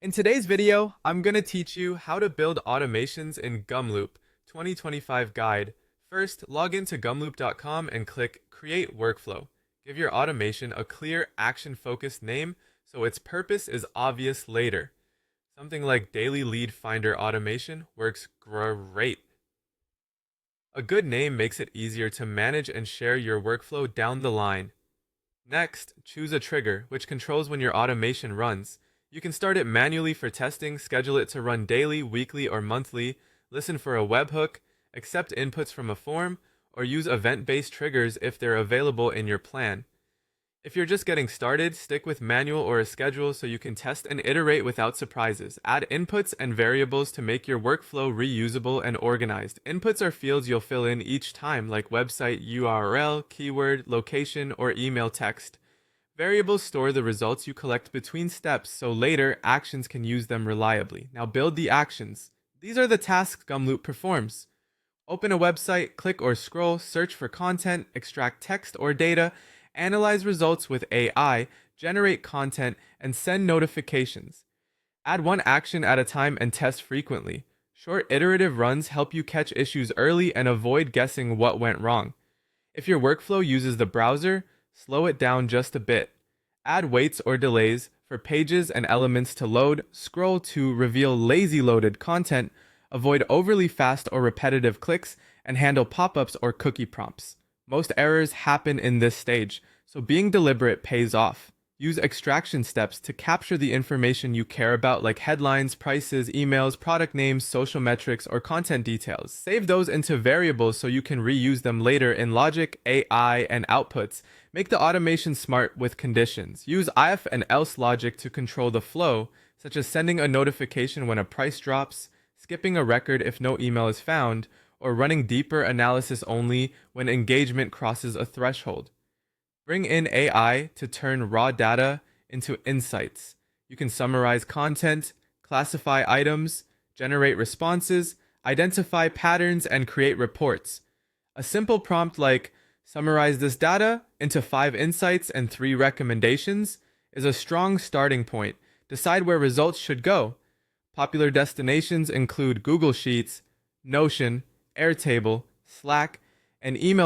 In today's video, I'm going to teach you how to build automations in Gumloop 2025 guide. First, log into gumloop.com and click Create Workflow. Give your automation a clear, action-focused name so its purpose is obvious later. Something like Daily Lead Finder Automation works great. A good name makes it easier to manage and share your workflow down the line. Next, choose a trigger, which controls when your automation runs. You can start it manually for testing, schedule it to run daily, weekly, or monthly, listen for a webhook, accept inputs from a form, or use event-based triggers if they're available in your plan. If you're just getting started, stick with manual or a schedule so you can test and iterate without surprises. Add inputs and variables to make your workflow reusable and organized. Inputs are fields you'll fill in each time, like website URL, keyword, location, or email text. Variables store the results you collect between steps, so later actions can use them reliably. Now build the actions. These are the tasks Gumloop performs. Open a website, click or scroll, search for content, extract text or data, analyze results with AI, generate content, and send notifications. Add one action at a time and test frequently. Short iterative runs help you catch issues early and avoid guessing what went wrong. If your workflow uses the browser, slow it down just a bit. Add waits or delays for pages and elements to load, scroll to reveal lazy loaded content, avoid overly fast or repetitive clicks, and handle pop-ups or cookie prompts. Most errors happen in this stage, so being deliberate pays off. Use extraction steps to capture the information you care about, like headlines, prices, emails, product names, social metrics, or content details. Save those into variables so you can reuse them later in logic, AI, and outputs. Make the automation smart with conditions. Use if and else logic to control the flow, such as sending a notification when a price drops, skipping a record if no email is found, or running deeper analysis only when engagement crosses a threshold. Bring in AI to turn raw data into insights. You can summarize content, classify items, generate responses, identify patterns, and create reports. A simple prompt like, summarize this data into 5 insights and 3 recommendations is a strong starting point. Decide where results should go. Popular destinations include Google Sheets, Notion, Airtable, Slack, and email